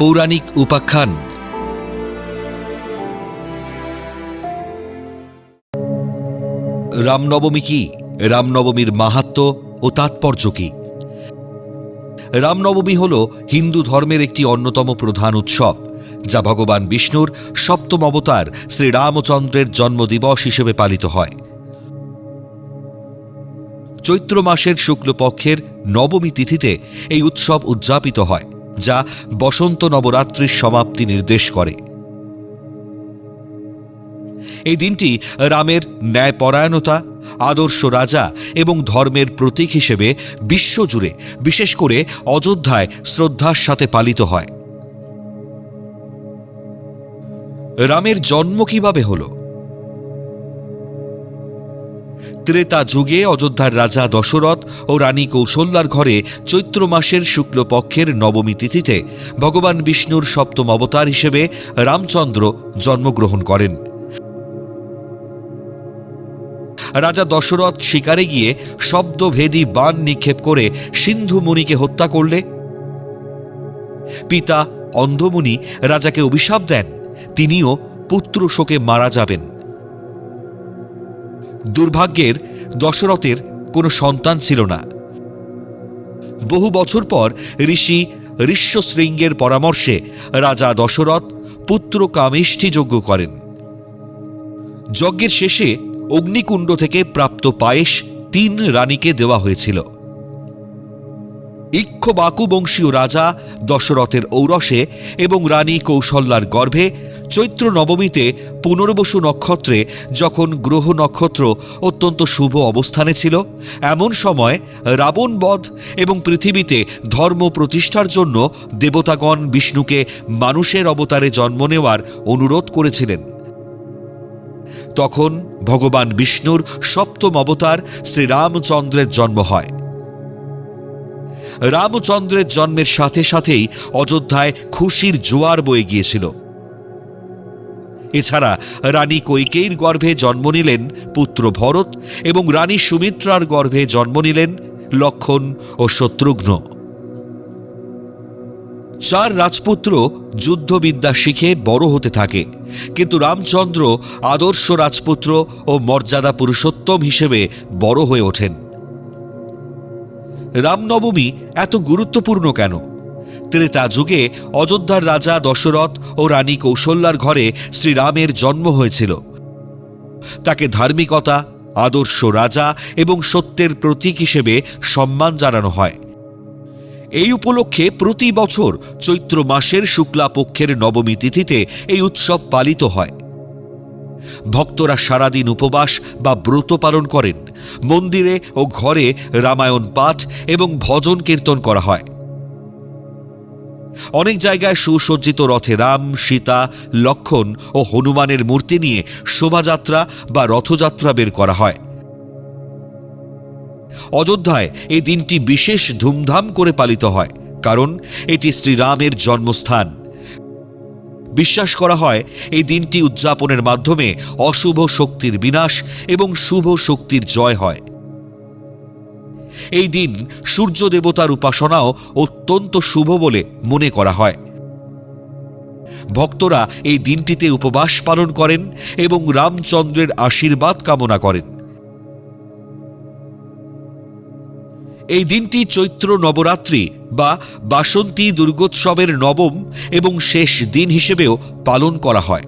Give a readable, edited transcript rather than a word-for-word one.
পৌরাণিক উপাখ্যান। রামনবমী কি? রামনবমীর মাহাত্ম্য ও তাৎপর্য কি? রামনবমী হল হিন্দু ধর্মের একটি অন্যতম প্রধান উৎসব, যা ভগবান বিষ্ণুর সপ্তম অবতার শ্রীরামচন্দ্রের জন্মদিবস হিসেবে পালিত হয়। চৈত্র মাসের শুক্লপক্ষের নবমী তিথিতে এই উৎসব উদযাপিত হয়, যা বসন্ত নবরাত্রির সমাপ্তি নির্দেশ করে। এই দিনটি রামের ন্যায়পরায়ণতা, আদর্শ রাজা এবং ধর্মের প্রতীক হিসেবে বিশ্বজুড়ে, বিশেষ করে অযোধ্যায় শ্রদ্ধার সাথে পালিত হয়। রামের জন্ম কিভাবে হল? ত্রেতা যুগে অযোধ্যার রাজা দশরথ ও রানী কৌশল্যার ঘরে চৈত্র মাসের শুক্লপক্ষের নবমী তিথিতে ভগবান বিষ্ণুর সপ্তম অবতার হিসেবে রামচন্দ্র জন্মগ্রহণ করেন। রাজা দশরথ শিকারে গিয়ে শব্দভেদী বাণ নিক্ষেপ করে সিন্ধু মুনিকে হত্যা করলে পিতা অন্ধমুনি রাজাকে অভিশাপ দেন তিনিও পুত্র শোকে মারা যাবেন। দুর্ভাগ্যের দশরথের কোনো সন্তান ছিল না। বহু বছর পর ঋষি ঋষ্যশৃঙ্গের পরামর্শে রাজা দশরথ পুত্র কামেষ্টি যজ্ঞ করেন। যজ্ঞের শেষে অগ্নিকুণ্ড থেকে প্রাপ্ত পায়েস 3 রানীকে দেওয়া হয়েছিল। ইক্ষ্বাকু বংশীয় রাজা দশরথের ঔরসে এবং রানী কৌশল্যার গর্ভে চৈত্র নবমীতে পুনর্বসু নক্ষত্রে, যখন গ্রহ নক্ষত্র অত্যন্ত শুভ অবস্থানে ছিল, এমন সময় রাবণ বধ এবং পৃথিবীতে ধর্ম প্রতিষ্ঠার জন্য দেবতাগণ বিষ্ণুকে মানুষের অবতারে জন্ম নেওয়ার অনুরোধ করেছিলেন। তখন ভগবান বিষ্ণুর সপ্তম অবতার শ্রীরামচন্দ্রের জন্ম হয়। রামচন্দ্রের জন্মের সাথে সাথেই অযোধ্যায় খুশির জোয়ার বয়ে গিয়েছিল। এছাড়া রানী কৈকেয়ীর গর্ভে জন্ম নিলেন পুত্র ভরত এবং রানী সুমিত্রার গর্ভে জন্ম নিলেন লক্ষ্মণ ও শত্রুঘ্ন। 4 রাজপুত্র যুদ্ধবিদ্যা শিখে বড় হতে থাকে, কিন্তু রামচন্দ্র আদর্শ রাজপুত্র ও মর্যাদা পুরুষোত্তম হিসেবে বড় হয়ে ওঠেন। রামনবমী এত গুরুত্বপূর্ণ কেন? ত্রেতা যুগে অযোধ্যার রাজা দশরথ ও রানী কৌশল্যার ঘরে শ্রীরামের জন্ম হয়েছিল। তাকে ধার্মিকতা, আদর্শ রাজা এবং সত্যের প্রতীক হিসেবে সম্মান জানানো হয়। এই উপলক্ষে প্রতি বছর চৈত্র মাসের শুক্লা পক্ষের নবমী তিথিতে এই উৎসব পালিত হয়। ভক্তরা সারাদিন উপবাস বা ব্রত পালন করেন। মন্দিরে ও ঘরে রামায়ণ পাঠ এবং ভজন কীর্তন করা হয়। অনেক জায়গায় সুসজ্জিত রথে রাম, সীতা, লক্ষ্মণ ও হনুমানের মূর্তি নিয়ে শোভাযাত্রা বা রথযাত্রা বের করা হয়। অযোধ্যায় এই দিনটি বিশেষ ধুমধাম করে পালিত হয়, কারণ এটি শ্রীরামের জন্মস্থান। বিশ্বাস করা হয় এই দিনটি উদযাপনের মাধ্যমে অশুভ শক্তির বিনাশ এবং শুভ শক্তির জয় হয়। এই দিন সূর্য দেবতার উপাসনাও অত্যন্ত শুভ বলে মনে করা হয়। ভক্তরা এই দিনটিতে উপবাস পালন করেন এবং রামচন্দ্রের আশীর্বাদ কামনা করেন। এই দিনটি চৈত্র নবরাত্রি বা বাসন্তী দুর্গোৎসবের নবম এবং শেষ দিন হিসেবেও পালন করা হয়।